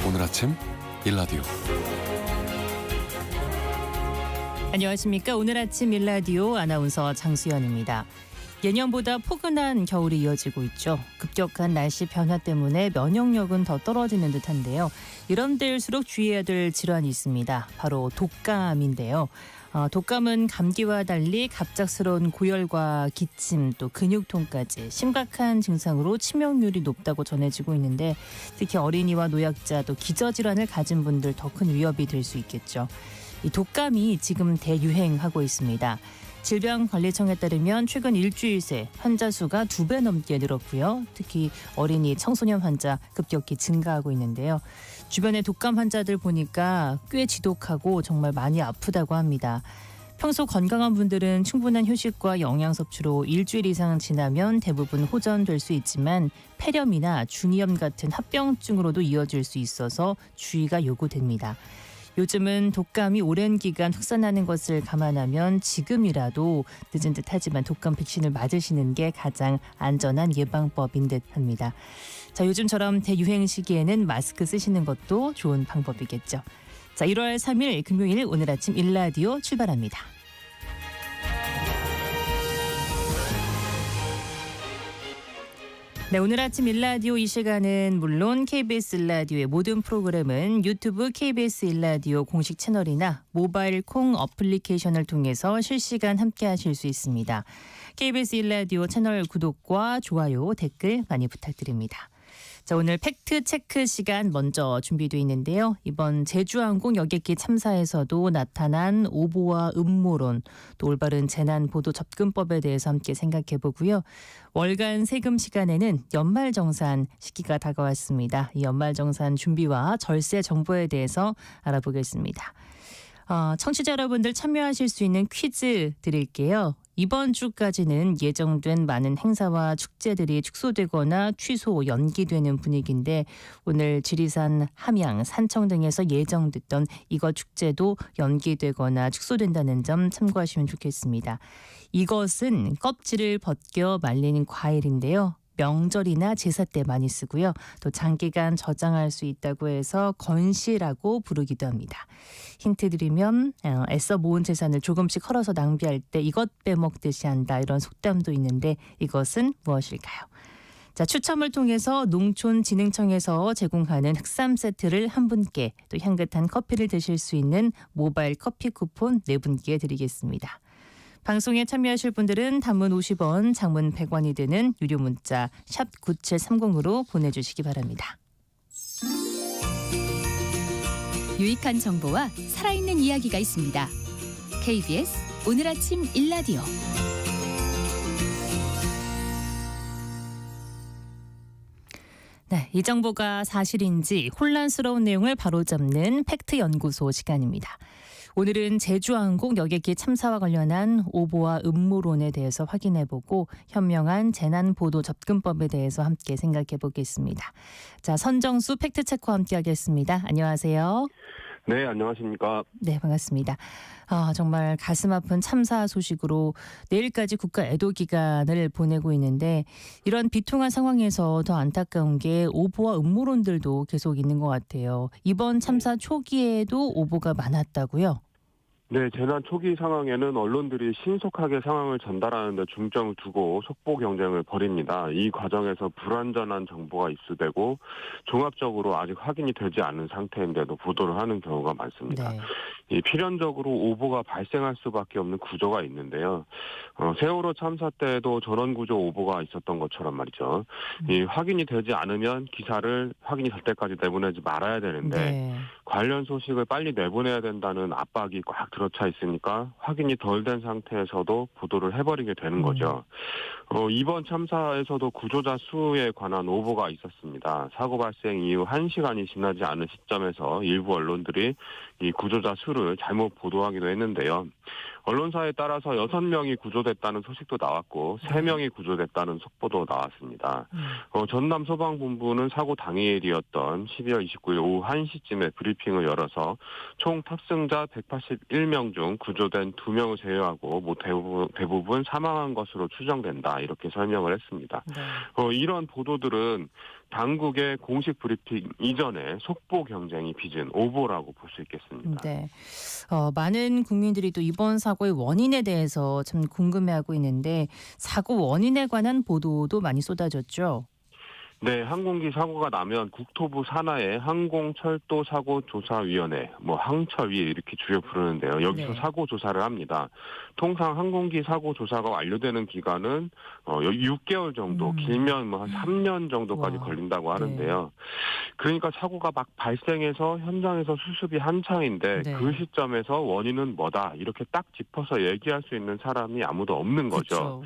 오늘 아침 일라디오. 안녕하십니까. 오늘 아침 일라디오 아나운서 장수연입니다. 예년보다 포근한 겨울이 이어지고 있죠. 급격한 날씨 변화 때문에 면역력은 더 떨어지는 듯한데요. 이런 때일수록 주의해야 될 질환이 있습니다. 바로 독감인데요. 독감은 감기와 달리 갑작스러운 고열과 기침 또 근육통까지 심각한 증상으로 치명률이 높다고 전해지고 있는데 특히 어린이와 노약자 또 기저질환을 가진 분들 더 큰 위협이 될 수 있겠죠. 이 독감이 지금 대유행하고 있습니다. 질병관리청에 따르면 최근 일주일 새 환자 수가 2배 넘게 늘었고요. 특히 어린이, 청소년 환자 급격히 증가하고 있는데요. 주변의 독감 환자들 보니까 꽤 지독하고 정말 많이 아프다고 합니다. 평소 건강한 분들은 충분한 휴식과 영양 섭취로 일주일 이상 지나면 대부분 호전될 수 있지만 폐렴이나 중이염 같은 합병증으로도 이어질 수 있어서 주의가 요구됩니다. 요즘은 독감이 오랜 기간 확산하는 것을 감안하면 지금이라도 늦은 듯하지만 독감 백신을 맞으시는 게 가장 안전한 예방법인 듯합니다. 자, 요즘처럼 대유행 시기에는 마스크 쓰시는 것도 좋은 방법이겠죠. 자, 1월 3일 금요일 오늘 아침 일라디오 출발합니다. 네, 오늘 아침 일라디오 이 시간은 물론 KBS 일라디오의 모든 프로그램은 유튜브 KBS 일라디오 공식 채널이나 모바일 콩 어플리케이션을 통해서 실시간 함께하실 수 있습니다. KBS 일라디오 채널 구독과 좋아요, 댓글 많이 부탁드립니다. 자, 오늘 팩트체크 시간 먼저 준비되어 있는데요. 이번 제주항공 여객기 참사에서도 나타난 오보와 음모론, 또 올바른 재난보도 접근법에 대해서 함께 생각해보고요. 월간 세금 시간에는 연말정산 시기가 다가왔습니다. 이 연말정산 준비와 절세 정보에 대해서 알아보겠습니다. 청취자 여러분들 참여하실 수 있는 퀴즈 드릴게요. 이번 주까지는 예정된 많은 행사와 축제들이 축소되거나 취소, 연기되는 분위기인데 오늘 지리산, 함양, 산청 등에서 예정됐던 이것 축제도 연기되거나 축소된다는 점 참고하시면 좋겠습니다. 이것은 껍질을 벗겨 말린 과일인데요. 명절이나 제사 때 많이 쓰고요. 또 장기간 저장할 수 있다고 해서 건시라고 부르기도 합니다. 힌트 드리면 애써 모은 재산을 조금씩 헐어서 낭비할 때 이것 빼먹듯이 한다. 이런 속담도 있는데 이것은 무엇일까요? 자, 추첨을 통해서 농촌진흥청에서 제공하는 흑삼 세트를 한 분께 또 향긋한 커피를 드실 수 있는 모바일 커피 쿠폰 4분께 드리겠습니다. 방송에 참여하실 분들은 단문 50원, 장문 100원이 드는 유료 문자 샵 9730으로 보내주시기 바랍니다. 유익한 정보와 살아있는 이야기가 있습니다. KBS 오늘 아침 일라디오. 네, 이 정보가 사실인지 혼란스러운 내용을 바로잡는 팩트연구소 시간입니다. 오늘은 제주항공 여객기 참사와 관련한 오보와 음모론에 대해서 확인해보고 현명한 재난보도 접근법에 대해서 함께 생각해보겠습니다. 자, 선정수 팩트체크와 함께하겠습니다. 안녕하세요. 네, 안녕하십니까. 네, 반갑습니다. 정말 가슴 아픈 참사 소식으로 내일까지 국가 애도 기간을 보내고 있는데 이런 비통한 상황에서 더 안타까운 게 오보와 음모론들도 계속 있는 것 같아요. 이번 참사 초기에도 오보가 많았다고요? 네, 재난 초기 상황에는 언론들이 신속하게 상황을 전달하는 데 중점을 두고 속보 경쟁을 벌입니다. 이 과정에서 불완전한 정보가 입수되고 종합적으로 아직 확인이 되지 않은 상태인데도 보도를 하는 경우가 많습니다. 네. 이 필연적으로 오보가 발생할 수밖에 없는 구조가 있는데요. 세월호 참사 때도 전원 구조 오보가 있었던 것처럼 말이죠. 이 확인이 되지 않으면 기사를 확인이 될 때까지 내보내지 말아야 되는데 네. 관련 소식을 빨리 내보내야 된다는 압박이 꽉 들어차 있으니까 확인이 덜 된 상태에서도 보도를 해버리게 되는 거죠. 이번 참사에서도 구조자 수에 관한 오보가 있었습니다. 사고 발생 이후 1시간이 지나지 않은 시점에서 일부 언론들이 이 구조자 수를 잘못 보도하기도 했는데요. 언론사에 따라서 6명이 구조됐다는 소식도 나왔고 3명이 구조됐다는 속보도 나왔습니다. 전남 소방본부는 사고 당일이었던 12월 29일 오후 1시쯤에 브리핑을 열어서 총 탑승자 181명 중 구조된 2명을 제외하고 대부분 사망한 것으로 추정된다 이렇게 설명을 했습니다. 네. 이런 보도들은 당국의 공식 브리핑 이전에 속보 경쟁이 빚은 오보라고 볼 수 있겠습니다. 네. 많은 국민들이 또 이번 사고의 원인에 대해서 참 궁금해하고 있는데 사고 원인에 관한 보도도 많이 쏟아졌죠. 네, 항공기 사고가 나면 국토부 산하의 항공철도사고조사위원회, 항철위 이렇게 줄여 부르는데요. 여기서 네. 사고 조사를 합니다. 통상 항공기 사고 조사가 완료되는 기간은 6개월 정도, 길면 한 3년 정도까지 와. 걸린다고 하는데요. 그러니까 사고가 막 발생해서 현장에서 수습이 한창인데 네. 그 시점에서 원인은 뭐다 이렇게 딱 짚어서 얘기할 수 있는 사람이 아무도 없는 거죠. 그렇죠.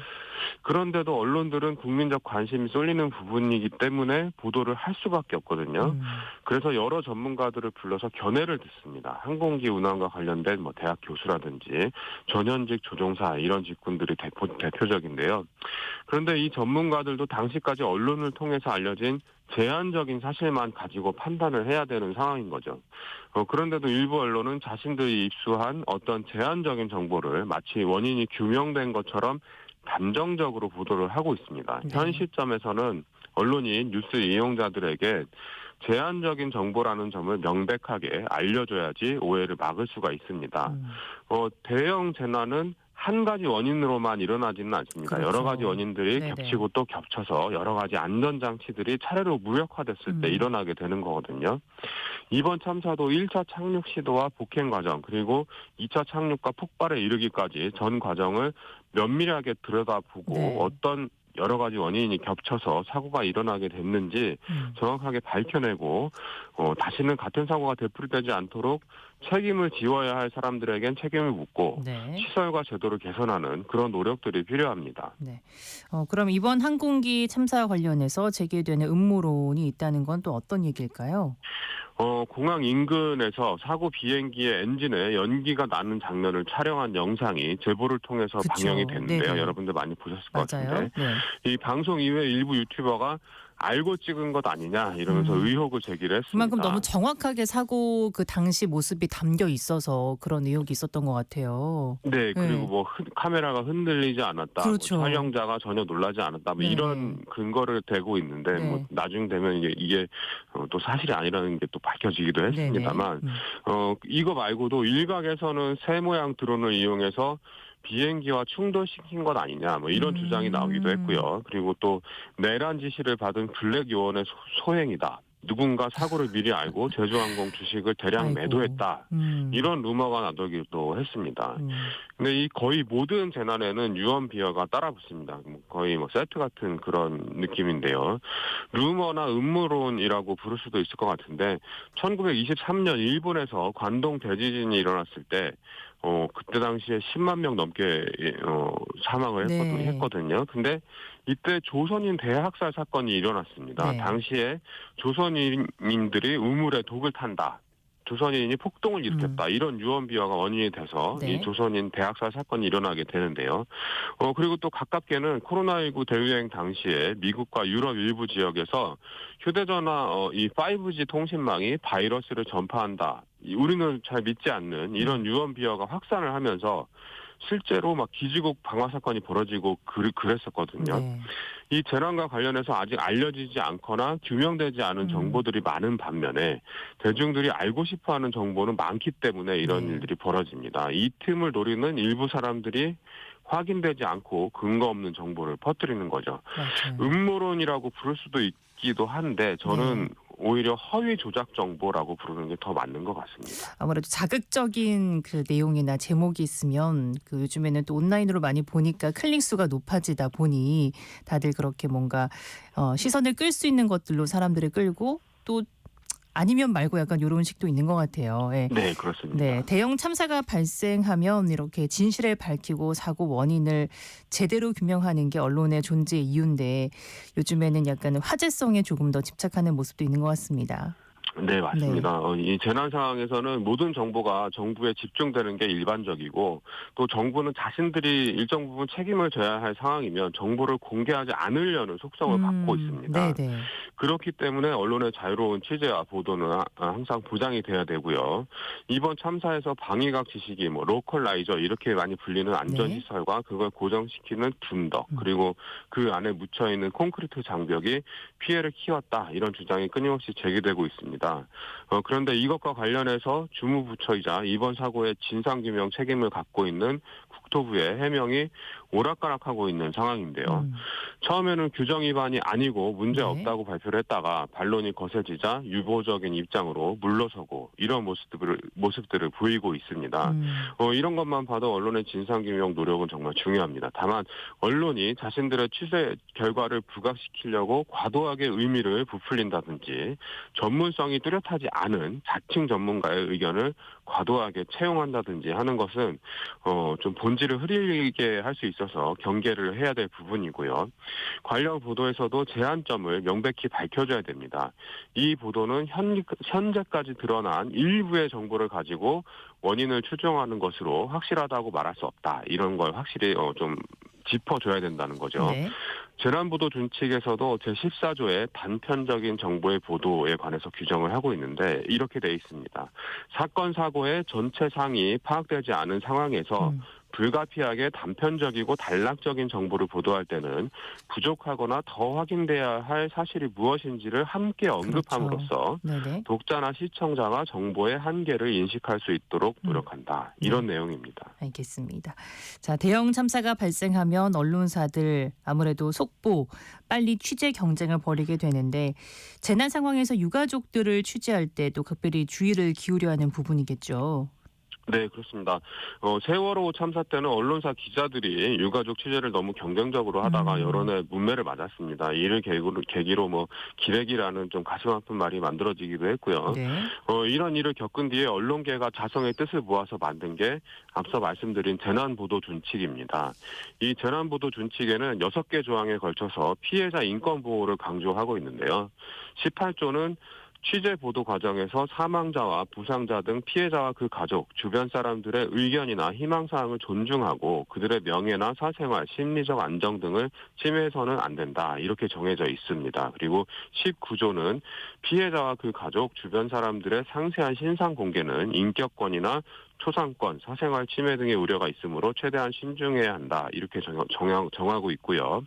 그런데도 언론들은 국민적 관심이 쏠리는 부분이기 때문에 보도를 할 수밖에 없거든요. 그래서 여러 전문가들을 불러서 견해를 듣습니다. 항공기 운항과 관련된 대학 교수라든지 전현직 조종사 이런 직군들이 대표적인데요. 그런데 이 전문가들도 당시까지 언론을 통해서 알려진 제한적인 사실만 가지고 판단을 해야 되는 상황인 거죠. 그런데도 일부 언론은 자신들이 입수한 어떤 제한적인 정보를 마치 원인이 규명된 것처럼 단정적으로 보도를 하고 있습니다. 네. 현 시점에서는 언론이 뉴스 이용자들에게 제한적인 정보라는 점을 명백하게 알려줘야지 오해를 막을 수가 있습니다. 대형 재난은 한 가지 원인으로만 일어나지는 않습니다. 그렇죠. 여러 가지 원인들이 네네. 겹치고 또 겹쳐서 여러 가지 안전장치들이 차례로 무력화됐을 때 일어나게 되는 거거든요. 이번 참사도 1차 착륙 시도와 폭행 과정 그리고 2차 착륙과 폭발에 이르기까지 전 과정을 면밀하게 들여다보고 네. 어떤 여러 가지 원인이 겹쳐서 사고가 일어나게 됐는지 정확하게 밝혀내고 다시는 같은 사고가 되풀이되지 않도록 책임을 지워야 할 사람들에겐 책임을 묻고 네. 시설과 제도를 개선하는 그런 노력들이 필요합니다. 네. 그럼 이번 항공기 참사와 관련해서 제기되는 음모론이 있다는 건 또 어떤 얘기일까요? 공항 인근에서 사고 비행기의 엔진에 연기가 나는 장면을 촬영한 영상이 제보를 통해서 그쵸. 방영이 됐는데요. 네네. 여러분들 많이 보셨을 것 맞아요. 같은데 네. 이 방송 이외에 일부 유튜버가 알고 찍은 것 아니냐 이러면서 의혹을 제기를 했습니다. 그만큼 너무 정확하게 사고 그 당시 모습이 담겨 있어서 그런 의혹이 있었던 것 같아요. 네, 그리고 카메라가 흔들리지 않았다, 그렇죠. 촬영자가 전혀 놀라지 않았다, 네네. 이런 근거를 대고 있는데 네. 나중 되면 이게 또 사실이 아니라는 게 또 밝혀지기도 했습니다만, 이거 말고도 일각에서는 새 모양 드론을 이용해서 비행기와 충돌시킨 것 아니냐 이런 주장이 나오기도 했고요. 그리고 또 내란 지시를 받은 블랙 요원의 소행이다. 누군가 사고를 미리 알고 제주항공 주식을 대량 아이고. 매도했다. 이런 루머가 나돌기도 했습니다. 근데 이 거의 모든 재난에는 유언 비어가 따라붙습니다. 거의 세트 같은 그런 느낌인데요. 루머나 음모론이라고 부를 수도 있을 것 같은데 1923년 일본에서 관동 대지진이 일어났을 때 그때 당시에 10만 명 넘게 사망을 했거든요. 근데 이때 조선인 대학살 사건이 일어났습니다. 네. 당시에 조선인들이 우물에 독을 탄다. 조선인이 폭동을 일으켰다. 이런 유언비어가 원인이 돼서 네. 이 조선인 대학살 사건이 일어나게 되는데요. 그리고 또 가깝게는 코로나19 대유행 당시에 미국과 유럽 일부 지역에서 휴대전화 이 5G 통신망이 바이러스를 전파한다. 우리는 잘 믿지 않는 이런 유언비어가 확산을 하면서 실제로 기지국 방화 사건이 벌어지고 그랬었거든요. 네. 이 재난과 관련해서 아직 알려지지 않거나 규명되지 않은 정보들이 많은 반면에 대중들이 알고 싶어하는 정보는 많기 때문에 이런 일들이 벌어집니다. 이 틈을 노리는 일부 사람들이 확인되지 않고 근거 없는 정보를 퍼뜨리는 거죠. 맞아요. 음모론이라고 부를 수도 있기도 한데 저는 오히려 허위 조작 정보라고 부르는 게 더 맞는 것 같습니다. 아무래도 자극적인 그 내용이나 제목이 있으면 요즘에는 또 온라인으로 많이 보니까 클릭 수가 높아지다 보니 다들 그렇게 뭔가 시선을 끌 수 있는 것들로 사람들을 끌고 또 아니면 말고 약간 이런 식도 있는 것 같아요. 예. 네, 그렇습니다. 네, 대형 참사가 발생하면 이렇게 진실을 밝히고 사고 원인을 제대로 규명하는 게 언론의 존재의 이유인데 요즘에는 약간 화제성에 조금 더 집착하는 모습도 있는 것 같습니다. 네, 맞습니다. 이 재난 상황에서는 모든 정보가 정부에 집중되는 게 일반적이고 또 정부는 자신들이 일정 부분 책임을 져야 할 상황이면 정보를 공개하지 않으려는 속성을 갖고 있습니다. 네네. 그렇기 때문에 언론의 자유로운 취재와 보도는 항상 보장이 돼야 되고요. 이번 참사에서 방위각 지식이 로컬라이저 이렇게 많이 불리는 안전시설과 그걸 고정시키는 둔덕 그리고 그 안에 묻혀있는 콘크리트 장벽이 피해를 키웠다 이런 주장이 끊임없이 제기되고 있습니다. 그런데 이것과 관련해서 주무부처이자 이번 사고의 진상규명 책임을 갖고 있는 국토부의 해명이 오락가락하고 있는 상황인데요. 처음에는 규정 위반이 아니고 문제 없다고 발표를 했다가 반론이 거세지자 유보적인 입장으로 물러서고 이런 모습들을 보이고 있습니다. 이런 것만 봐도 언론의 진상규명 노력은 정말 중요합니다. 다만 언론이 자신들의 취재 결과를 부각시키려고 과도하게 의미를 부풀린다든지 전문성이 뚜렷하지 않은 자칭 전문가의 의견을 과도하게 채용한다든지 하는 것은 좀 본질을 흐리게 할 수 있어서 경계를 해야 될 부분이고요. 관련 보도에서도 제한점을 명백히 밝혀줘야 됩니다. 이 보도는 현재까지 드러난 일부의 정보를 가지고 원인을 추정하는 것으로 확실하다고 말할 수 없다. 이런 걸 확실히 좀 짚어줘야 된다는 거죠. 네. 재난보도 준칙에서도 제14조의 단편적인 정보의 보도에 관해서 규정을 하고 있는데 이렇게 돼 있습니다. 사건 사고의 전체 상이 파악되지 않은 상황에서 불가피하게 단편적이고 단락적인 정보를 보도할 때는 부족하거나 더 확인돼야 할 사실이 무엇인지를 함께 언급함으로써 네네. 독자나 시청자가 정보의 한계를 인식할 수 있도록 노력한다. 이런 내용입니다. 알겠습니다. 자, 대형 참사가 발생하면 언론사들 아무래도 속보, 빨리 취재 경쟁을 벌이게 되는데 재난 상황에서 유가족들을 취재할 때도 특별히 주의를 기울여야 하는 부분이겠죠. 네, 그렇습니다. 세월호 참사 때는 언론사 기자들이 유가족 취재를 너무 경쟁적으로 하다가 여론의 문매를 맞았습니다. 이를 계기로 기레기라는 좀 가슴 아픈 말이 만들어지기도 했고요. 네. 이런 일을 겪은 뒤에 언론계가 자성의 뜻을 모아서 만든 게 앞서 말씀드린 재난보도 준칙입니다. 이 재난보도 준칙에는 6개 조항에 걸쳐서 피해자 인권 보호를 강조하고 있는데요. 18조는 취재 보도 과정에서 사망자와 부상자 등 피해자와 그 가족, 주변 사람들의 의견이나 희망사항을 존중하고 그들의 명예나 사생활, 심리적 안정 등을 침해해서는 안 된다. 이렇게 정해져 있습니다. 그리고 19조는 피해자와 그 가족, 주변 사람들의 상세한 신상 공개는 인격권이나 초상권, 사생활 침해 등의 우려가 있으므로 최대한 신중해야 한다. 이렇게 정하고 있고요.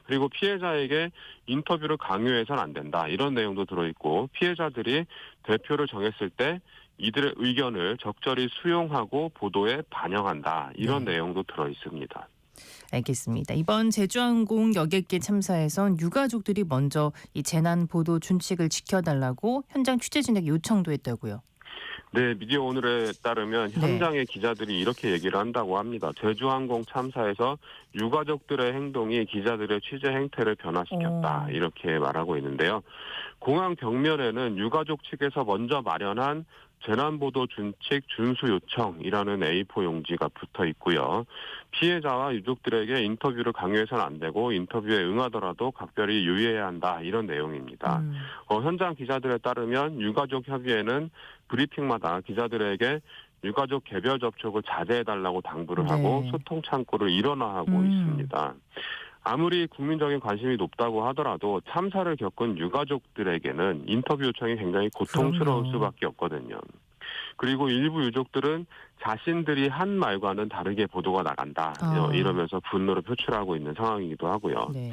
그리고 피해자에게 인터뷰를 강요해서는 안 된다. 이런 내용도 들어있고 피해자들이 대표를 정했을 때 이들의 의견을 적절히 수용하고 보도에 반영한다. 이런 내용도 들어있습니다. 알겠습니다. 이번 제주항공 여객기 참사에선 유가족들이 먼저 이 재난 보도 준칙을 지켜달라고 현장 취재진에게 요청도 했다고요. 네, 미디어오늘에 따르면 현장의 기자들이 이렇게 얘기를 한다고 합니다. 제주항공 참사에서 유가족들의 행동이 기자들의 취재 행태를 변화시켰다. 이렇게 말하고 있는데요. 공항 벽면에는 유가족 측에서 먼저 마련한 재난보도 준칙 준수 요청이라는 A4 용지가 붙어 있고요. 피해자와 유족들에게 인터뷰를 강요해서는 안 되고 인터뷰에 응하더라도 각별히 유의해야 한다. 이런 내용입니다. 현장 기자들에 따르면 유가족 협의회는 브리핑마다 기자들에게 유가족 개별 접촉을 자제해달라고 당부를 하고 소통 창구를 일원화하고 있습니다. 아무리 국민적인 관심이 높다고 하더라도 참사를 겪은 유가족들에게는 인터뷰 요청이 굉장히 고통스러울 수밖에 없거든요. 그리고 일부 유족들은 자신들이 한 말과는 다르게 보도가 나간다. 이러면서 분노를 표출하고 있는 상황이기도 하고요. 네.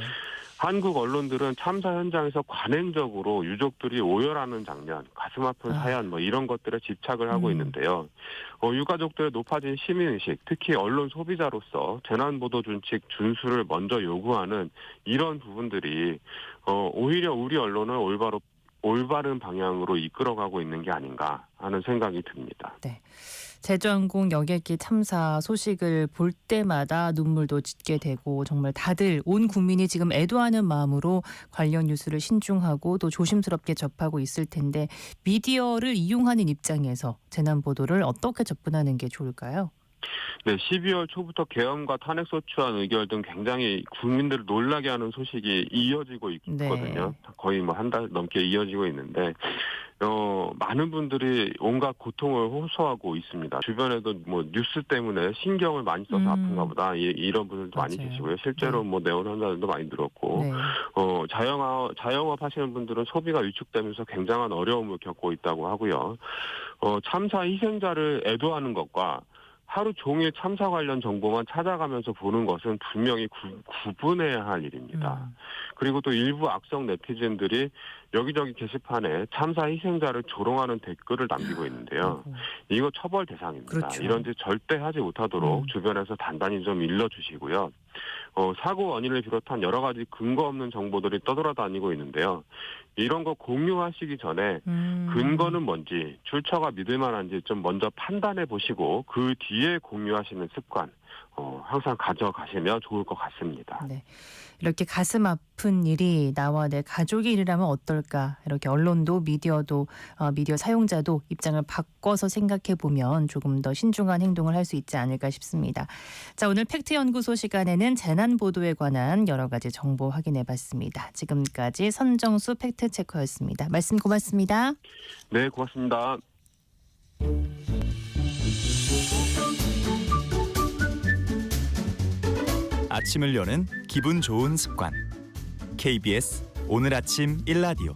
한국 언론들은 참사 현장에서 관행적으로 유족들이 오열하는 장면, 가슴 아픈 사연 이런 것들에 집착을 하고 있는데요. 유가족들의 높아진 시민의식, 특히 언론 소비자로서 재난보도 준칙 준수를 먼저 요구하는 이런 부분들이 오히려 우리 언론을 올바른 방향으로 이끌어가고 있는 게 아닌가 하는 생각이 듭니다. 네. 제주항공 여객기 참사 소식을 볼 때마다 눈물도 짓게 되고 정말 다들 온 국민이 지금 애도하는 마음으로 관련 뉴스를 신중하고 또 조심스럽게 접하고 있을 텐데 미디어를 이용하는 입장에서 재난 보도를 어떻게 접근하는 게 좋을까요? 네, 12월 초부터 계엄과 탄핵소추안 의결 등 굉장히 국민들을 놀라게 하는 소식이 이어지고 있거든요. 거의 한 달 넘게 이어지고 있는데 많은 분들이 온갖 고통을 호소하고 있습니다. 주변에도 뭐 뉴스 때문에 신경을 많이 써서 아픈가 보다 이런 분들도 많이 맞아요. 계시고요. 실제로 네. 뭐 내원 환자들도 많이 늘었고 네. 자영업 하시는 분들은 소비가 위축되면서 굉장한 어려움을 겪고 있다고 하고요. 참사 희생자를 애도하는 것과 하루 종일 참사 관련 정보만 찾아가면서 보는 것은 분명히 구분해야 할 일입니다. 그리고 또 일부 악성 네티즌들이 여기저기 게시판에 참사 희생자를 조롱하는 댓글을 남기고 있는데요. 아이고. 이거 처벌 대상입니다. 그렇죠. 이런 짓 절대 하지 못하도록 주변에서 단단히 좀 일러주시고요. 사고 원인을 비롯한 여러 가지 근거 없는 정보들이 떠돌아다니고 있는데요. 이런 거 공유하시기 전에 근거는 뭔지, 출처가 믿을 만한지 좀 먼저 판단해 보시고 그 뒤에 공유하시는 습관 항상 가져가시면 좋을 것 같습니다. 네. 이렇게 가슴 아픈 일이 나와 내 가족의 일이라면 어떨까? 이렇게 언론도 미디어도 미디어 사용자도 입장을 바꿔서 생각해 보면 조금 더 신중한 행동을 할 수 있지 않을까 싶습니다. 자, 오늘 팩트연구소 시간에는 재난 보도에 관한 여러 가지 정보 확인해 봤습니다. 지금까지 선정수 팩트체커였습니다. 말씀 고맙습니다. 네, 고맙습니다. 아침을 여는 기분 좋은 습관. KBS 오늘 아침 일라디오.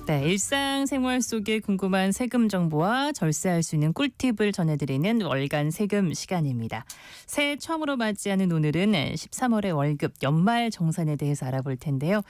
네, 일상생활 속에 궁금한 세금 정보와 절세할 수 있는 꿀팁을 전해드리는 월간 세금 시간입니다. 새해 처음으로 맞이하는 오늘은 13월의 월급 연말 정산에 대해서 알아볼 텐데요.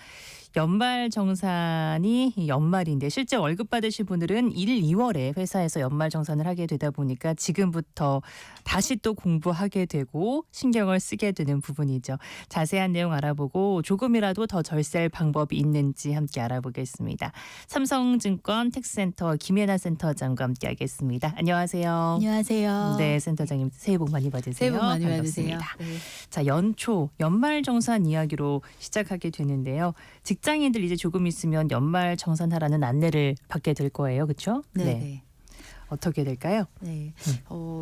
연말 정산이 연말인데 실제 월급 받으실 분들은 1, 2월에 회사에서 연말 정산을 하게 되다 보니까 지금부터 다시 또 공부하게 되고 신경을 쓰게 되는 부분이죠. 자세한 내용 알아보고 조금이라도 더 절세할 방법이 있는지 함께 알아보겠습니다. 삼성증권 텍센터 김예나 센터장과 함께하겠습니다. 안녕하세요. 안녕하세요. 네, 센터장님 새해 복 많이 받으세요. 새해 복 많이 받으세요. 반갑습니다. 네. 자, 연초 연말 정산 이야기로 시작하게 되는데요. 직장인들 이제 조금 있으면 연말 정산하라는 안내를 받게 될 거예요, 그렇죠? 네. 어떻게 될까요? 네.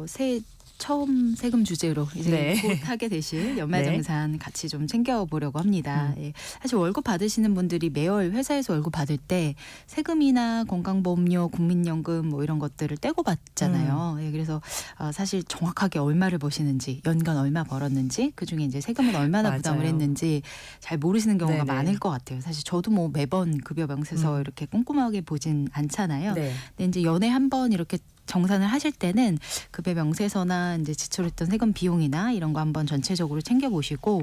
새해 처음 세금 주제로 이제 네. 곧 하게 되실 연말정산 같이 좀 챙겨보려고 합니다. 예. 사실 월급 받으시는 분들이 매월 회사에서 월급 받을 때 세금이나 건강보험료, 국민연금 뭐 이런 것들을 떼고 받잖아요. 예. 그래서 사실 정확하게 얼마를 버시는지, 연간 얼마 벌었는지, 그중에 이제 세금은 얼마나 맞아요. 부담을 했는지 잘 모르시는 경우가 네네. 많을 것 같아요. 사실 저도 뭐 매번 급여 명세서 이렇게 꼼꼼하게 보진 않잖아요. 네. 근데 이제 연애 한 번 이렇게 정산을 하실 때는 급여 명세서나 이제 지출했던 세금 비용이나 이런 거 한번 전체적으로 챙겨보시고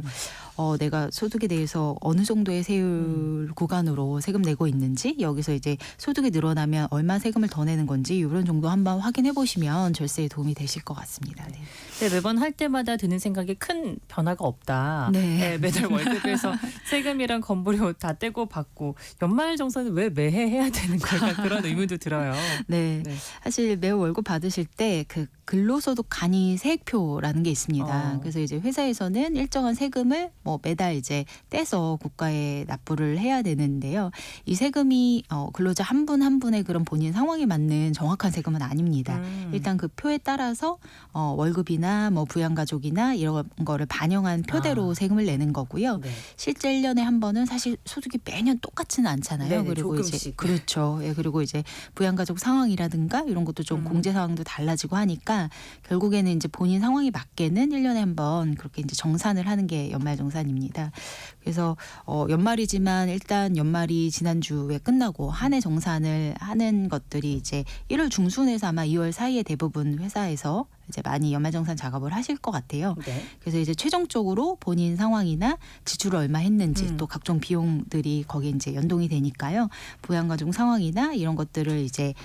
내가 소득에 대해서 어느 정도의 세율 구간으로 세금 내고 있는지, 여기서 이제 소득이 늘어나면 얼마 세금을 더 내는 건지 이런 정도 한번 확인해 보시면 절세에 도움이 되실 것 같습니다. 네. 네, 매번 할 때마다 드는 생각이 큰 변화가 없다. 네. 매달 월급에서 세금이랑 건보료 다 떼고 받고 연말 정산은 왜 매해 해야 되는 걸까 그런 의문도 들어요. 네. 네. 사실 매월 월급 받으실 때 그 근로소득 간이 세액표라는 게 있습니다. 그래서 이제 회사에서는 일정한 세금을 뭐 매달 이제 떼서 국가에 납부를 해야 되는데요. 이 세금이 근로자 한 분 한 분의 그런 본인 상황에 맞는 정확한 세금은 아닙니다. 일단 그 표에 따라서 월급이나 뭐 부양가족이나 이런 거를 반영한 표대로 세금을 내는 거고요. 네. 실제 1년에 한 번은 사실 소득이 매년 똑같지는 않잖아요. 네네, 그리고 이제 조금씩. 그렇죠. 예, 그리고 이제 부양가족 상황이라든가 이런 것도 좀 공제 상황도 달라지고 하니까 결국에는 이제 본인 상황에 맞게는 1년에 한 번 그렇게 이제 정산을 하는 게 연말정산입니다. 그래서 연말이지만 일단 연말이 지난주에 끝나고 한 해 정산을 하는 것들이 이제 1월 중순에서 아마 2월 사이에 대부분 회사에서 이제 많이 연말정산 작업을 하실 것 같아요. 네. 그래서 이제 최종적으로 본인 상황이나 지출을 얼마 했는지 또 각종 비용들이 거기에 이제 연동이 되니까요. 부양가족 상황이나 이런 것들을 이제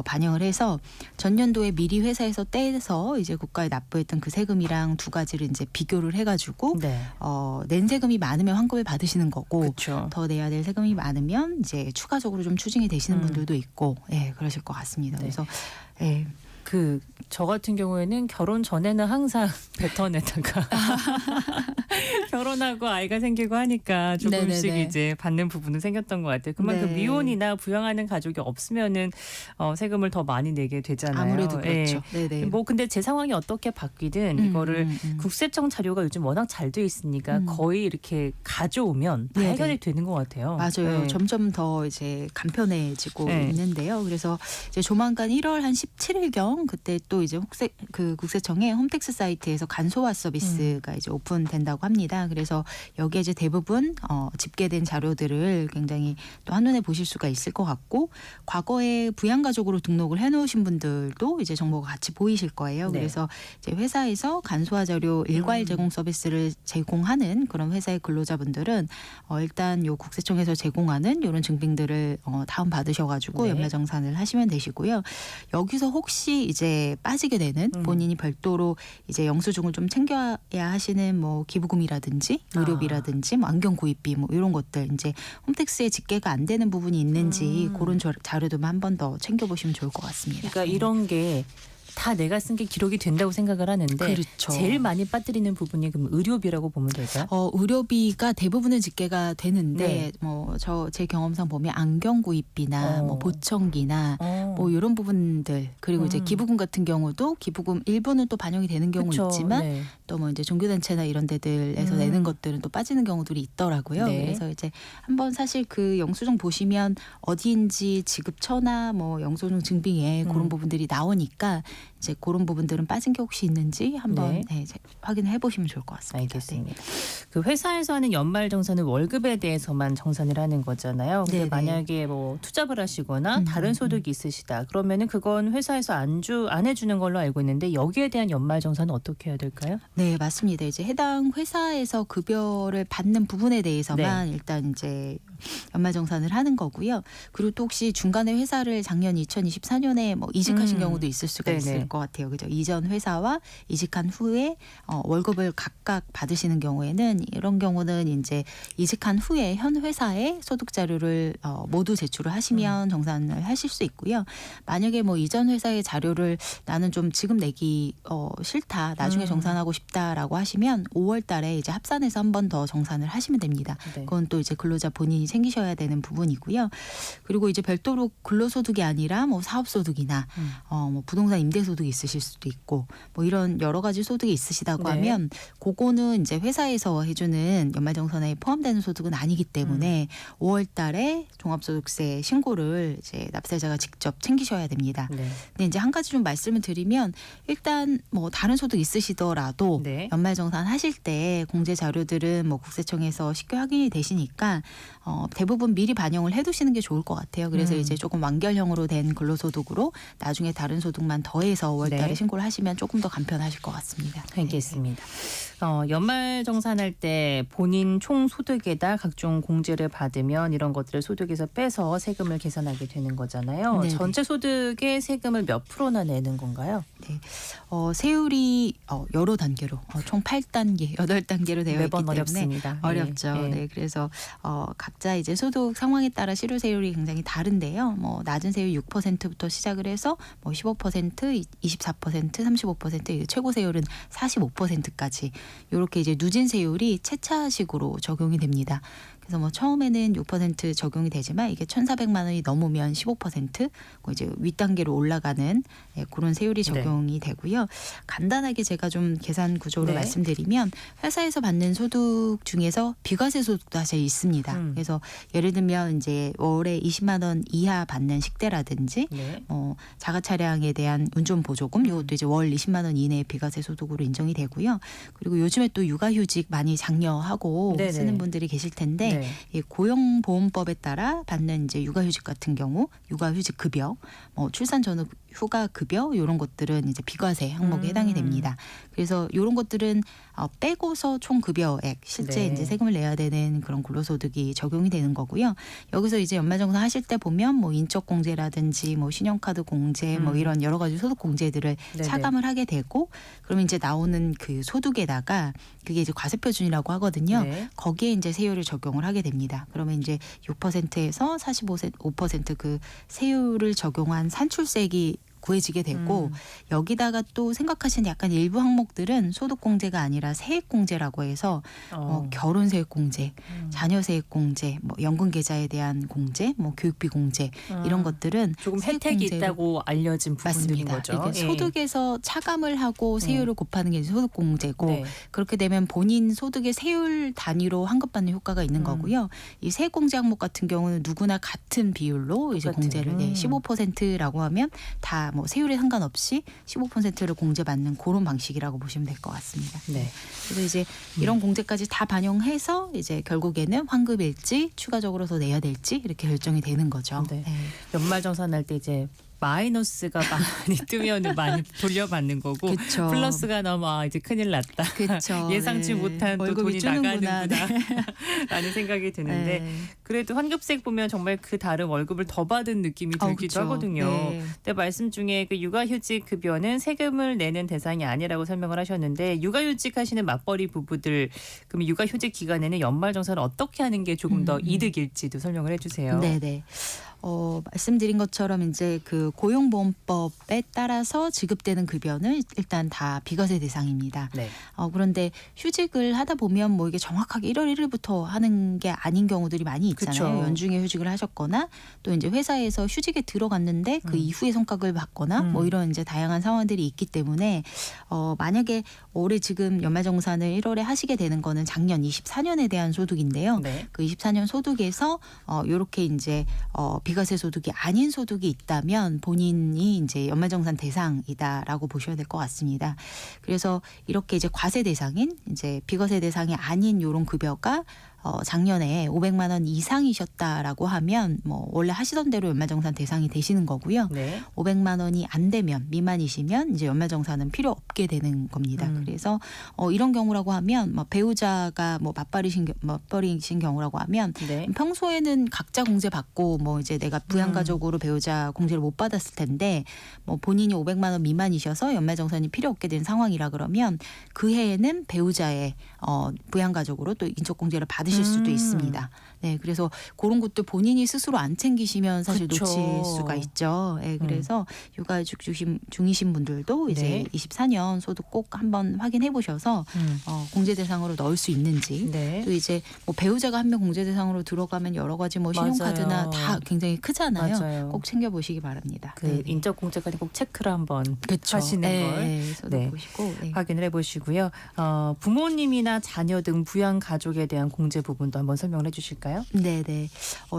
반영을 해서 전년도에 미리 회사에서 떼서 이제 국가에 납부했던 그 세금이랑 두 가지를 이제 비교를 해가지고 네. 낸 세금이 많으면 환급을 받으시는 거고 그렇죠. 더 내야 될 세금이 많으면 이제 추가적으로 좀 추징이 되시는 분들도 있고, 예, 그러실 것 같습니다. 네. 그래서 예. 저 같은 경우에는 결혼 전에는 항상 뱉어내다가 결혼하고 아이가 생기고 하니까 조금씩 네네네. 이제 받는 부분은 생겼던 것 같아요. 그만큼 네. 미혼이나 부양하는 가족이 없으면은 세금을 더 많이 내게 되잖아요. 아무래도 그렇죠. 예. 네네. 뭐 근데 제 상황이 어떻게 바뀌든 이거를 국세청 자료가 요즘 워낙 잘 돼 있으니까 거의 이렇게 가져오면 다 네네. 해결이 되는 것 같아요. 맞아요. 네. 점점 더 이제 간편해지고 네. 있는데요. 그래서 이제 조만간 1월 한 17일경 그때 또 이제 국세청의 홈택스 사이트에서 간소화 서비스가 이제 오픈된다고 합니다. 그래서 여기에 이제 대부분 집계된 자료들을 굉장히 또 한눈에 보실 수가 있을 것 같고 과거에 부양가족으로 등록을 해놓으신 분들도 이제 정보가 같이 보이실 거예요. 네. 그래서 이제 회사에서 간소화 자료 일괄 제공 서비스를 제공하는 그런 회사의 근로자분들은 일단 요 국세청에서 제공하는 이런 증빙들을 다운 받으셔가지고 네. 연말정산을 하시면 되시고요. 여기서 혹시 이제 빠지게 되는 본인이 별도로 이제 영수증을 좀 챙겨야 하시는 뭐 기부금이라든지 의료비라든지 뭐 안경 구입비 뭐 이런 것들 이제 홈택스에 집계가 안 되는 부분이 있는지 그런 자료도 한 번 더 챙겨보시면 좋을 것 같습니다. 그러니까 이런 게 다 내가 쓴 게 기록이 된다고 생각을 하는데 그렇죠. 제일 많이 빠뜨리는 부분이 그럼 의료비라고 보면 될까요? 의료비가 대부분은 집계가 되는데 네. 뭐 제 경험상 보면 안경 구입비나 뭐 보청기나 뭐 이런 부분들 그리고 이제 기부금 같은 경우도 기부금 일부는 또 반영이 되는 경우 그쵸. 있지만 네. 또 뭐 이제 종교단체나 이런 데들에서 내는 것들은 또 빠지는 경우들이 있더라고요. 네. 그래서 이제 한번 사실 그 영수증 보시면 어디인지 지급처나 뭐 영수증 증빙에 그런 부분들이 나오니까 이제 그런 부분들은 빠진 게 혹시 있는지 한번 확인해 보시면 좋을 것 같습니다. 알겠습니다. 그 회사에서 하는 연말 정산은 월급에 대해서만 정산을 하는 거잖아요. 근데 네네. 만약에 뭐 투잡을 하시거나 다른 소득이 있으시다. 그러면은 그건 회사에서 안 해주는 걸로 알고 있는데 여기에 대한 연말 정산은 어떻게 해야 될까요? 네, 맞습니다. 이제 해당 회사에서 급여를 받는 부분에 대해서만 일단 이제 연말정산을 하는 거고요. 그리고 또 혹시 중간에 회사를 작년 2024년에 뭐 이직하신 경우도 있을 수가 있을 것 같아요. 그죠? 이전 회사와 이직한 후에 월급을 각각 받으시는 경우에는 이런 경우는 이제 이직한 후에 현 회사에 소득 자료를 모두 제출을 하시면 정산을 하실 수 있고요. 만약에 뭐 이전 회사의 자료를 나는 좀 지금 내기 싫다, 나중에 정산하고 싶다라고 하시면 5월 달에 이제 합산해서 한 번 더 정산을 하시면 됩니다. 네. 그건 또 이제 근로자 본인이 챙기셔야 되는 부분이고요. 그리고 이제 별도로 근로소득이 아니라 뭐 사업소득이나 뭐 부동산 임대소득이 있으실 수도 있고 뭐 이런 여러 가지 소득이 있으시다고 네. 하면 그거는 이제 회사에서 해주는 연말정산에 포함되는 소득은 아니기 때문에 5월 달에 종합소득세 신고를 이제 납세자가 직접 챙기셔야 됩니다. 네. 근데 이제 한 가지 좀 말씀을 드리면 일단 뭐 다른 소득 있으시더라도 네. 연말정산 하실 때 공제 자료들은 뭐 국세청에서 쉽게 확인이 되시니까 대부분 미리 반영을 해두시는 게 좋을 것 같아요. 그래서 이제 조금 완결형으로 된 근로소득으로 나중에 다른 소득만 더해서 5월달에 네. 신고를 하시면 조금 더 간편하실 것 같습니다. 알겠습니다. 연말 정산할 때 본인 총 소득에다 각종 공제를 받으면 이런 것들을 소득에서 빼서 세금을 계산하게 되는 거잖아요. 네네. 전체 소득의 세금을 몇 프로나 내는 건가요? 네. 세율이 여러 단계로 총 8단계, 8단계로 되어 있기 매번 때문에 어렵습니다. 어렵죠. 예. 네. 그래서 각자 이제 소득 상황에 따라 실효세율이 굉장히 다른데요. 뭐 낮은 세율 6%부터 시작을 해서 뭐 15%, 24%, 35%, 최고 세율은 45%까지 이렇게 이제 누진 세율이 채차식으로 적용이 됩니다. 그래서 뭐 처음에는 6% 적용이 되지만 이게 1,400만 원이 넘으면 15% 이제 윗단계로 올라가는 그런 세율이 적용이 되고요. 간단하게 제가 좀 계산 구조로 네. 말씀드리면 회사에서 받는 소득 중에서 비과세 소득도 사실 있습니다. 그래서 예를 들면 이제 월에 20만 원 이하 받는 식대라든지 네. 자가 차량에 대한 운전 보조금 이것도 이제 월 20만 원 이내의 비과세 소득으로 인정이 되고요. 그리고 요즘에 또 육아휴직 많이 장려하고 네네. 쓰는 분들이 계실 텐데 네. 이 고용보험법에 따라 받는 이제 육아휴직 같은 경우 육아휴직 급여, 출산 전후 휴가 급여 이런 것들은 이제 비과세 항목에 해당이 됩니다. 그래서 이런 것들은 빼고서 총 급여액 실제 네. 이제 세금을 내야 되는 그런 근로소득이 적용이 되는 거고요. 여기서 이제 연말정산 하실 때 보면 뭐 인적공제라든지 뭐 신용카드 공제 뭐 이런 여러 가지 소득 공제들을 네네. 차감을 하게 되고 그러면 이제 나오는 그 소득에다가 그게 이제 과세표준이라고 하거든요. 네. 거기에 이제 세율을 적용을 하게 됩니다. 그러면 이제 6%에서 45% 그 세율을 적용한 산출세액이 구해지게 되고 여기다가 또 생각하시는 약간 일부 항목들은 소득공제가 아니라 세액공제라고 해서 결혼세액공제, 자녀세액공제, 뭐 연금계좌에 대한 공제, 뭐 교육비 공제 이런 것들은 조금 혜택이 세액공제로 있다고 알려진 부분들인 맞습니다. 거죠. 이게 예. 소득에서 차감을 하고 세율을 곱하는 게 소득공제고 네. 그렇게 되면 본인 소득의 세율 단위로 환급받는 효과가 있는 거고요. 이 세액공제 항목 같은 경우는 누구나 같은 비율로 이제 똑같은. 공제를 15%라고 하면 다 뭐 세율에 상관없이 15%를 공제받는 그런 방식이라고 보시면 될 것 같습니다. 네. 그래서 이제 이런 공제까지 다 반영해서 이제 결국에는 환급일지 추가적으로 더 내야 될지 이렇게 결정이 되는 거죠. 네. 연말정산할 때 이제 마이너스가 많이 뜨면 많이 돌려받는 거고 그쵸. 플러스가 나면 이제 큰일 났다. 그쵸. 예상치 네. 못한 또 월급이 돈이 주는구나. 나가는구나 라는 생각이 드는데 네. 그래도 환급세액 보면 정말 그 다른 월급을 더 받은 느낌이 들기도 그쵸. 하거든요. 네. 근데 말씀 중에 그 육아휴직 급여는 세금을 내는 대상이 아니라고 설명을 하셨는데 육아휴직 하시는 맞벌이 부부들 그럼 육아휴직 기간에는 연말정산을 어떻게 하는 게 조금 더 이득일지도 설명을 해주세요. 네네. 말씀드린 것처럼 이제 그 고용보험법에 따라서 지급되는 급여는 일단 다 비과세 대상입니다. 네. 그런데 휴직을 하다 보면 뭐 이게 정확하게 1월 1일부터 하는 게 아닌 경우들이 많이 있잖아요. 그쵸. 연중에 휴직을 하셨거나 또 이제 회사에서 휴직에 들어갔는데 그 이후에 성과급을 받거나 뭐 이런 이제 다양한 상황들이 있기 때문에 만약에 올해 지금 연말정산을 1월에 하시게 되는 거는 작년 24년에 대한 소득인데요. 네. 그 24년 소득에서 요렇게 이제 비과세 소득이 아닌 소득이 있다면 본인이 이제 연말정산 대상이다라고 보셔야 될 것 같습니다. 그래서 이렇게 이제 과세 대상인 이제 비과세 대상이 아닌 요런 급여가 작년에 500만 원 이상이셨다라고 하면 뭐 원래 하시던 대로 연말정산 대상이 되시는 거고요. 네. 500만 원이 안 되면 미만이시면 이제 연말정산은 필요 없게 되는 겁니다. 그래서 이런 경우라고 하면 뭐 배우자가 뭐 맞벌이신 경우라고 하면 네. 평소에는 각자 공제 받고 뭐 이제 내가 부양가족으로 배우자 공제를 못 받았을 텐데 뭐 본인이 500만 원 미만이셔서 연말정산이 필요 없게 된 상황이라 그러면 그 해에는 배우자의 부양가족으로 또 인적공제를 받으실 수도 있습니다. 네, 그래서 그런 것도 본인이 스스로 안 챙기시면 사실 그쵸. 놓칠 수가 있죠. 네, 그래서 육아휴직 중이신 분들도 이제 네. 24년 소득 꼭 한번 확인해 보셔서 공제 대상으로 넣을 수 있는지 네. 또 이제 뭐 배우자가 한 명 공제 대상으로 들어가면 여러 가지 뭐 신용카드나 맞아요. 다 굉장히 크잖아요. 맞아요. 꼭 챙겨 보시기 바랍니다. 그 네. 인적 공제까지 꼭 체크를 한번 그쵸. 하시는 네, 걸 네, 소득 네. 보시고 네. 확인을 해보시고요. 부모님이나 자녀 등 부양 가족에 대한 공제 부분도 한번 설명을 해주실까요? 네네.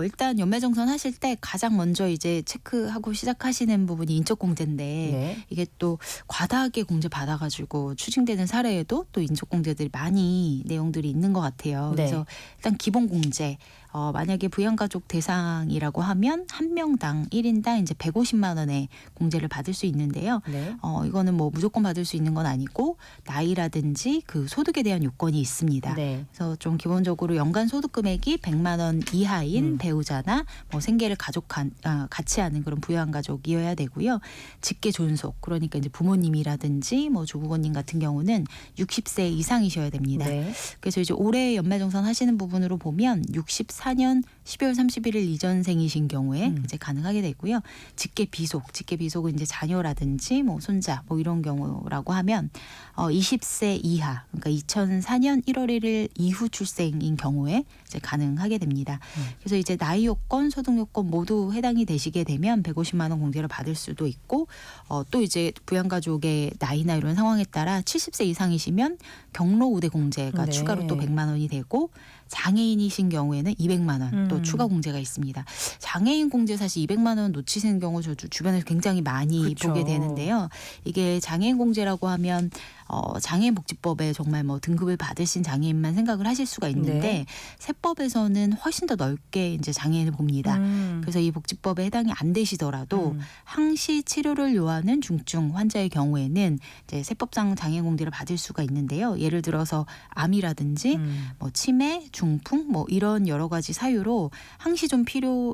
일단 연말정산 하실 때 가장 먼저 이제 체크하고 시작하시는 부분이 인적공제인데 네. 이게 또 과다하게 공제 받아가지고 추징되는 사례에도 또 인적공제들이 많이 내용들이 있는 것 같아요. 네. 그래서 일단 기본공제. 만약에 부양가족 대상이라고 하면 한 명당 1인당 이제 150만 원의 공제를 받을 수 있는데요. 네. 이거는 뭐 무조건 받을 수 있는 건 아니고 나이라든지 그 소득에 대한 요건이 있습니다. 네. 그래서 좀 기본적으로 연간 소득 금액이 100만 원 이하인 배우자나 뭐 생계를 같이 하는 그런 부양 가족이어야 되고요. 직계 존속 그러니까 이제 부모님이라든지 뭐 조부모님 같은 경우는 60세 이상이셔야 됩니다. 네. 그래서 이제 올해 연말정산 하시는 부분으로 보면 64년 12월 31일 이전생이신 경우에 이제 가능하게 되고요. 직계 비속은 이제 자녀라든지 뭐 손자 뭐 이런 경우라고 하면 20세 이하 그러니까 2004년 1월 1일 이후 출생인 경우에 이제 가능하게 됩니다. 그래서 이제 나이 요건, 소득 요건 모두 해당이 되시게 되면 150만 원 공제를 받을 수도 있고 또 이제 부양가족의 나이나 이런 상황에 따라 70세 이상이시면 경로 우대 공제가 네. 추가로 또 100만 원이 되고 장애인이신 경우에는 200만 원 또 추가 공제가 있습니다. 장애인 공제 사실 200만 원 놓치시는 경우 저도 주변에서 굉장히 많이 그쵸. 보게 되는데요. 이게 장애인 공제라고 하면 장애인복지법에 정말 뭐 등급을 받으신 장애인만 생각을 하실 수가 있는데 네. 세법에서는 훨씬 더 넓게 이제 장애인을 봅니다. 그래서 이 복지법에 해당이 안 되시더라도 항시 치료를 요하는 중증 환자의 경우에는 이제 세법상 장애인 공제를 받을 수가 있는데요. 예를 들어서 암이라든지 뭐 치매, 중풍 뭐 이런 여러 가지 사유로 항시 좀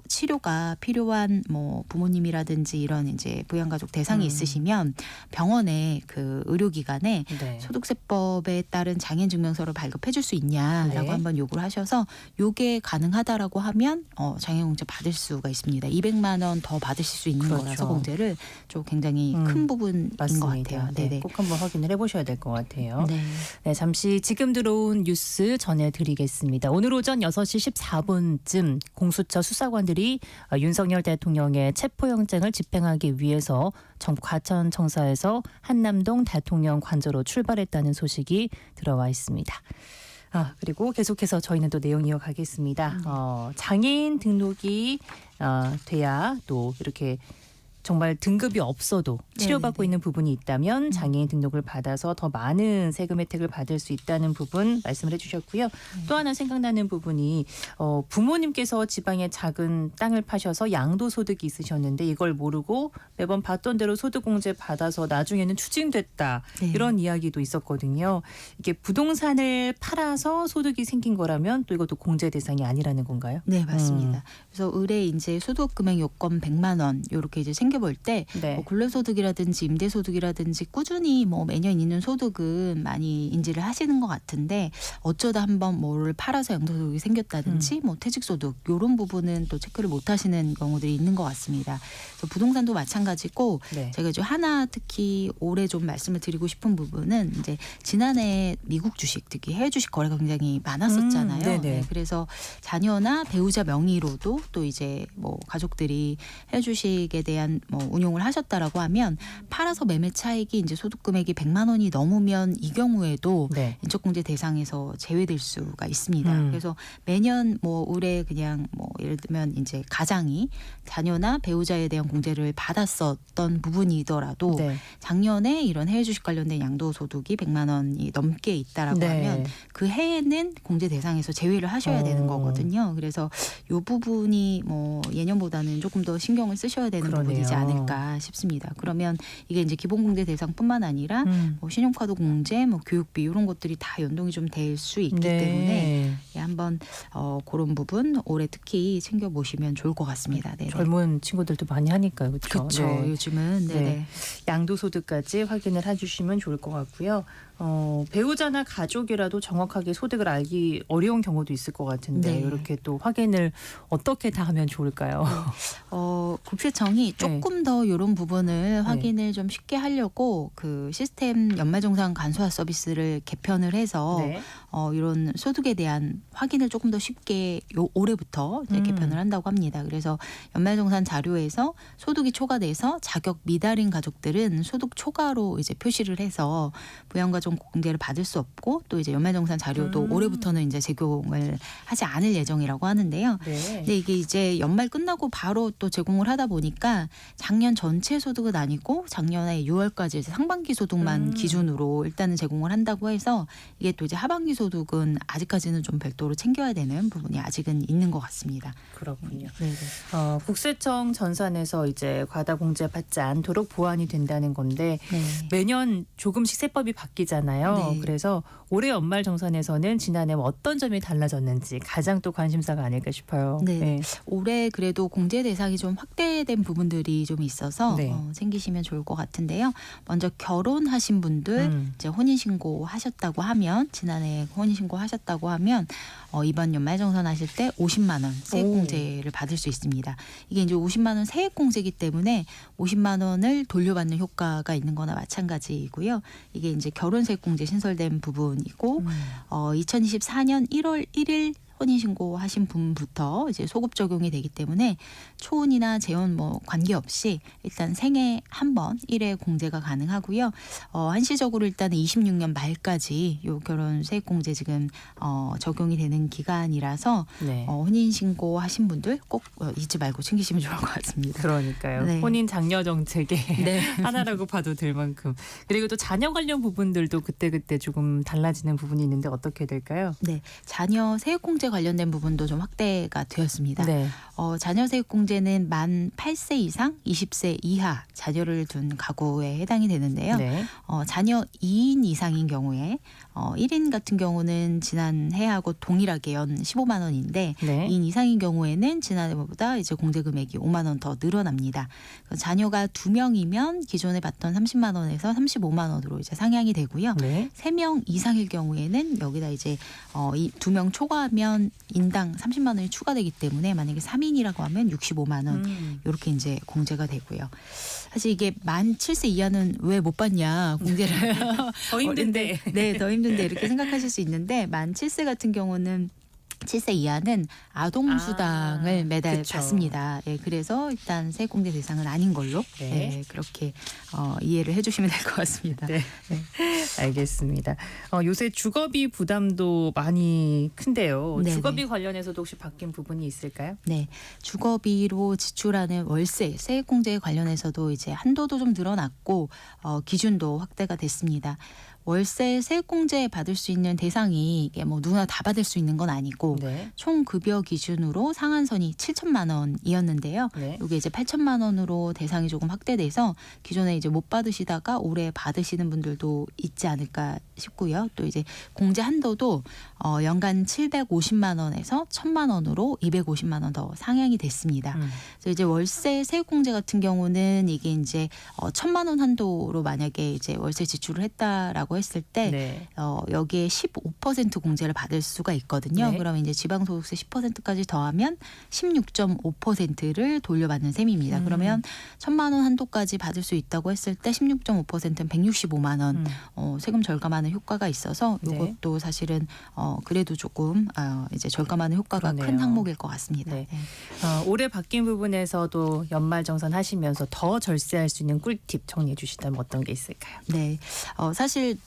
치료가 필요한 뭐 부모님이라든지 이런 이제 부양가족 대상이 있으시면 병원에 그 의료기관에 네. 소득세법에 따른 장애인 증명서를 발급해 줄 수 있냐라고 네. 한번 요구를 하셔서 요게 가능하다라고 하면 장애공제 받을 수가 있습니다. 200만 원 더 받으실 수 있는 그렇죠. 거라서 공제를 좀 굉장히 큰 부분인 맞습니다. 것 같아요. 네, 네네. 꼭 한번 확인을 해보셔야 될 것 같아요. 네. 네, 잠시 지금 들어온 뉴스 전해드리겠습니다. 오늘 오전 6시 14분쯤 공수처 수사관들이 윤석열 대통령의 체포영장을 집행하기 위해서 전국 과천청사에서 한남동 대통령 관저로 출발했다는 소식이 들어와 있습니다. 그리고 계속해서 저희는 또 내용 이어가겠습니다. 장애인 등록이 돼야 또 이렇게 정말 등급이 없어도 치료받고 있는 부분이 있다면 장애인 등록을 받아서 더 많은 세금 혜택을 받을 수 있다는 부분 말씀을 해주셨고요. 또 하나 생각나는 부분이 부모님께서 지방에 작은 땅을 파셔서 양도소득이 있으셨는데 이걸 모르고 매번 받던 대로 소득공제 받아서 나중에는 추징됐다. 네. 이런 이야기도 있었거든요. 이게 부동산을 팔아서 소득이 생긴 거라면 또 이것도 공제 대상이 아니라는 건가요? 네, 맞습니다. 그래서 의뢰 이제 소득 금액 요건 100만 원 이렇게 이제 챙겨볼 때 네. 근로소득이라든지 임대소득이라든지 꾸준히 매년 있는 소득은 많이 인지를 하시는 것 같은데 어쩌다 한번 뭐를 팔아서 양도소득이 생겼다든지 퇴직소득 이런 부분은 또 체크를 못 하시는 경우들이 있는 것 같습니다. 그래서 부동산도 마찬가지고 네. 제가 좀 하나 특히 올해 좀 말씀을 드리고 싶은 부분은 이제 지난해 미국 주식 특히 해외 주식 거래가 굉장히 많았었잖아요. 네네. 네, 그래서 자녀나 배우자 명의로도 또 이제 가족들이 해외 주식에 대한 운용을 하셨다라고 하면 팔아서 매매 차익이 이제 소득 금액이 100만 원이 넘으면 이 경우에도 네. 인적공제 대상에서 제외될 수가 있습니다. 그래서 매년 의뢰 그냥 예를 들면 이제 가장이 자녀나 배우자에 대한 공제를 받았었던 부분이더라도 네. 작년에 이런 해외 주식 관련된 양도소득이 100만 원이 넘게 있다라고 네. 하면 그 해에는 공제 대상에서 제외를 하셔야 되는 거거든요. 그래서 이 부분이 예년보다는 조금 더 신경을 쓰셔야 되는 그러네요. 부분이지 않을까 싶습니다. 그러면 이게 이제 기본 공제 대상뿐만 아니라 신용카드 공제, 교육비 이런 것들이 다 연동이 좀 될 수 있기 네. 때문에 한번 그런 부분 올해 특히 챙겨 보시면 좋을 것 같습니다. 네. 젊은 친구들도 많이 하니까요. 그렇죠. 그렇죠. 네. 요즘은 네. 양도소득까지 확인을 해주시면 좋을 것 같고요. 배우자나 가족이라도 정확하게 소득을 알기 어려운 경우도 있을 것 같은데 네. 이렇게 또 확인을 어떻게 다 하면 좋을까요? 국세청이 조금 더 이런 부분을 확인을 좀 쉽게 하려고 그 시스템 연말정산 간소화 서비스를 개편을 해서 네. 이런 소득에 대한 확인을 조금 더 쉽게 올해부터 이제 개편을 한다고 합니다. 그래서 연말정산 자료에서 소득이 초과돼서 자격 미달인 가족들은 소득 초과로 이제 표시를 해서 부양가족 공제를 받을 수 없고 또 이제 연말정산 자료도 올해부터는 이제 제공을 하지 않을 예정이라고 하는데요. 네. 근데 이게 이제 연말 끝나고 바로 또 제공을 하다 보니까 작년 전체 소득은 아니고 작년에 6월까지 이제 상반기 소득만 기준으로 일단은 제공을 한다고 해서 이게 또 이제 하반기 소득은 아직까지는 좀 별도로 챙겨야 되는 부분이 아직은 있는 것 같습니다. 그렇군요. 네. 국세청 전산에서 이제 과다 공제 받지 않도록 보완이 된다는 건데 네. 매년 조금씩 세법이 바뀌잖아요. 네. 그래서 올해 연말 정산에서는 지난해 어떤 점이 달라졌는지 가장 또 관심사가 아닐까 싶어요. 네. 올해 그래도 공제 대상이 좀 확대된 부분들이 좀 있어서 네. 챙기시면 좋을 것 같은데요. 먼저 결혼하신 분들 이제 혼인신고 하셨다고 하면 지난해 혼인신고 하셨다고 하면 이번 연말정산 하실 때 50만 원 세액공제를 받을 수 있습니다. 이게 이제 50만 원 세액공제이기 때문에 50만 원을 돌려받는 효과가 있는 거나 마찬가지이고요. 이게 이제 결혼세액공제 신설된 부분이고 2024년 1월 1일 혼인신고 하신 분부터 이제 소급 적용이 되기 때문에 초혼이나 재혼 관계없이 일단 생애 한 번 1회 공제가 가능하고요. 한시적으로 일단 26년 말까지 요 결혼 세액공제 지금 적용이 되는 기간이라서 네. 혼인신고 하신 분들 꼭 잊지 말고 챙기시면 좋을 것 같습니다. 그러니까요. 네. 혼인 장려 정책의 네. 하나라고 봐도 될 만큼. 그리고 또 자녀 관련 부분들도 그때그때 조금 달라지는 부분이 있는데 어떻게 될까요? 네, 자녀 세액공제 세액공제 관련된 부분도 좀 확대가 되었습니다. 네. 자녀 세액공제는 만 8세 이상 20세 이하 자녀를 둔 가구에 해당이 되는데요. 네. 자녀 2인 이상인 경우에 1인 같은 경우는 지난해하고 동일하게 연 15만 원인데 네. 2인 이상인 경우에는 지난해보다 이제 공제 금액이 5만 원 더 늘어납니다. 자녀가 2명이면 기존에 받던 30만 원에서 35만 원으로 이제 상향이 되고요. 네. 3명 이상일 경우에는 여기다 이제 이 2명 초과하면 인당 30만 원이 추가되기 때문에 만약에 3인이라고 하면 65만 원 이렇게 이제 공제가 되고요. 사실 이게 만 7세 이하는 왜 못 받냐 공제를 더 힘든데. 네, 더 힘든데 이렇게 생각하실 수 있는데 만 7세 같은 경우는 7세 이하는 아동수당을 매달 그쵸. 받습니다. 예, 그래서 일단 세액공제 대상은 아닌 걸로 네. 예, 그렇게 이해를 해주시면 될 것 같습니다. 네. 알겠습니다. 요새 주거비 부담도 많이 큰데요. 네네. 주거비 관련해서도 혹시 바뀐 부분이 있을까요? 네, 주거비로 지출하는 월세 세액공제 관련해서도 이제 한도도 좀 늘어났고 기준도 확대가 됐습니다. 월세 세액공제 받을 수 있는 대상이 이게 뭐 누구나 다 받을 수 있는 건 아니고 네. 총 급여 기준으로 상한선이 7천만 원이었는데요. 네. 이게 이제 8천만 원으로 대상이 조금 확대돼서 기존에 이제 못 받으시다가 올해 받으시는 분들도 있지 않을까 싶고요. 또 이제 공제 한도도 연간 750만 원에서 1,000만 원으로 250만 원 더 상향이 됐습니다. 그래서 이제 월세 세액공제 같은 경우는 이게 이제 1,000만 원 한도로 만약에 이제 월세 지출을 했다라고 했을 때 네. 여기에 15% 공제를 받을 수가 있거든요. 네. 그러면 이제 지방소득세 10%까지 더하면 16.5%를 돌려받는 셈입니다. 그러면 1,000만 원 한도까지 받을 수 있다고 했을 때 16.5%는 165만 원 세금 절감하는 효과가 있어서 네. 이것도 사실은 그래도 조금 이제 절감하는 효과가 큰 그러네요. 항목일 것 같습니다. 네. 네. 올해 바뀐 부분에서도 연말정산 하시면서 더 절세할 수 있는 꿀팁 정리해 주시다면 어떤 게 있을까요? 네, 사실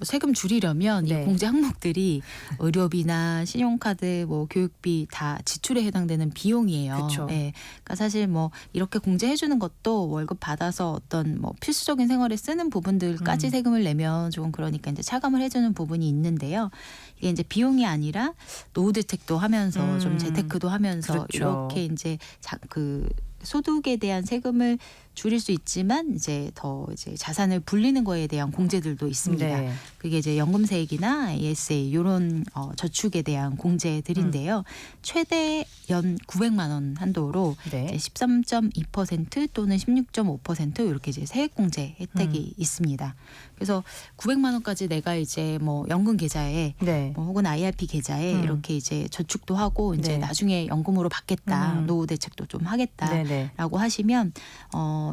세금 줄이려면 네. 이 공제 항목들이 의료비나 신용카드, 뭐 교육비 다 지출에 해당되는 비용이에요. 그쵸. 네, 그러니까 사실 뭐 이렇게 공제해 주는 것도 월급 받아서 어떤 뭐 필수적인 생활에 쓰는 부분들까지 세금을 내면 조금 그러니까 이제 차감을 해주는 부분이 있는데요. 이게 이제 비용이 아니라 노후 대책도 하면서 좀 재테크도 하면서 그렇죠. 이렇게 이제 그 소득에 대한 세금을 줄일 수 있지만 이제 더 이제 자산을 불리는 거에 대한 공제들도 있습니다. 네. 그게 이제 연금세액이나 ESA 이런 저축에 대한 공제들인데요. 최대 연 900만 원 한도로 네. 13.2% 또는 16.5% 이렇게 이제 세액공제 혜택이 있습니다. 그래서 900만 원까지 내가 이제 뭐 연금 계좌에 네. 뭐 혹은 IRP 계좌에 이렇게 이제 저축도 하고 이제 네. 나중에 연금으로 받겠다, 노후 대책도 좀 하겠다라고 네네. 하시면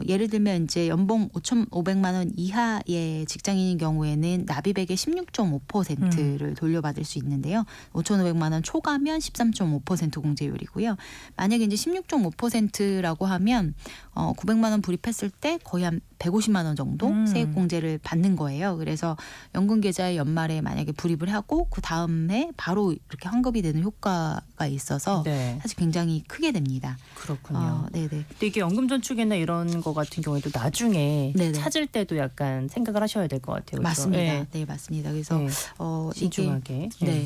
예를 들면 이제 연봉 5,500만 원 이하의 직장인인 경우에는 납입액의 16.5%를 돌려받을 수 있는데요. 5,500만 원 초과면 13.5% 공제율이고요. 만약에 이제 16.5%라고 하면 900만 원 불입했을 때 거의 한 150만 원 정도 세액 공제를 받는 거예요. 그래서 연금 계좌에 연말에 만약에 불입을 하고 그 다음에 바로 이렇게 환급이 되는 효과가 있어서 네. 사실 굉장히 크게 됩니다. 그렇군요. 네네. 근데 이게 연금 저축이나 이런 거 같은 경우에도 나중에 네네. 찾을 때도 약간 생각을 하셔야 될 것 같아요. 그렇죠? 맞습니다. 네. 네, 맞습니다. 그래서 네. 이게 신중하게. 네.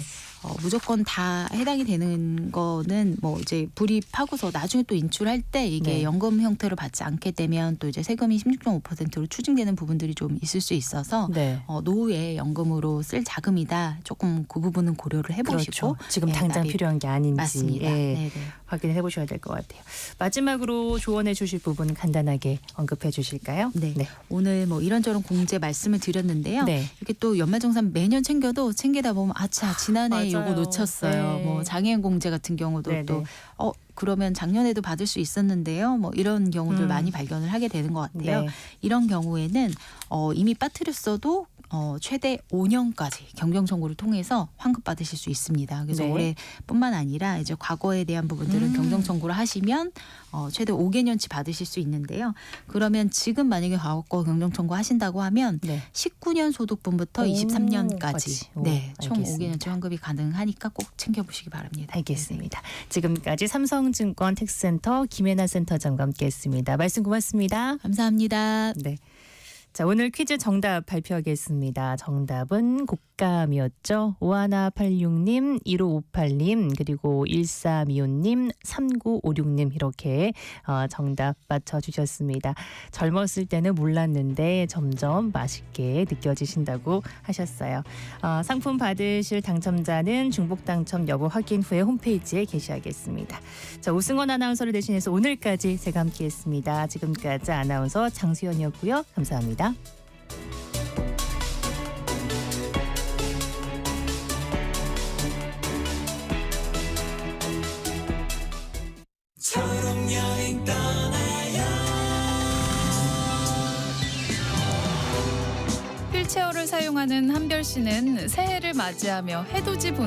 무조건 다 해당이 되는 거는 뭐 이제 불입하고서 나중에 또 인출할 때 이게 네. 연금 형태로 받지 않게 되면 또 이제 세금이 16.5%로 추징되는 부분들이 좀 있을 수 있어서 네. 노후에 연금으로 쓸 자금이다. 조금 그 부분은 고려를 해보시고 그렇죠. 지금 네, 당장 납입. 필요한 게 아닌지 맞습니다. 예, 네네. 확인해 보셔야 될 것 같아요. 마지막으로 조언해 주실 부분 간단하게 언급해 주실까요? 네. 네. 오늘 뭐 이런저런 공제 말씀을 드렸는데요. 네. 이렇게 또 연말정산 매년 챙겨도 챙기다 보면 아차 지난해 맞아요. 요거 놓쳤어요. 네. 뭐 장애인 공제 같은 경우도 네네. 또 그러면 작년에도 받을 수 있었는데요. 뭐 이런 경우들 많이 발견을 하게 되는 것 같아요. 네. 이런 경우에는 이미 빠뜨렸어도 최대 5년까지 경정 청구를 통해서 환급 받으실 수 있습니다. 그래서 네. 올해뿐만 아니라 이제 과거에 대한 부분들은 경정 청구를 하시면 최대 5개년치 받으실 수 있는데요. 그러면 지금 만약에 과거 경정 청구 하신다고 하면 네. 19년 소득분부터 오, 23년까지 까지. 오, 네, 총 알겠습니다. 5개년치 환급이 가능하니까 꼭 챙겨보시기 바랍니다. 알겠습니다. 지금까지 삼성증권 텍센터 김혜나 센터장과 함께했습니다. 말씀 고맙습니다. 감사합니다. 네. 자, 오늘 퀴즈 정답 발표하겠습니다. 정답은 곶감이었죠. 오하나86님, 1558님, 그리고 1325님, 3956님 이렇게 정답 맞춰주셨습니다. 젊었을 때는 몰랐는데 점점 맛있게 느껴지신다고 하셨어요. 상품 받으실 당첨자는 중복 당첨 여부 확인 후에 홈페이지에 게시하겠습니다. 자, 오승원 아나운서를 대신해서 오늘까지 제가 함께했습니다. 지금까지 아나운서 장수연이었고요. 감사합니다. 휠체어를 사용하는 한별 씨는 새해를 맞이하며 해돋이 보는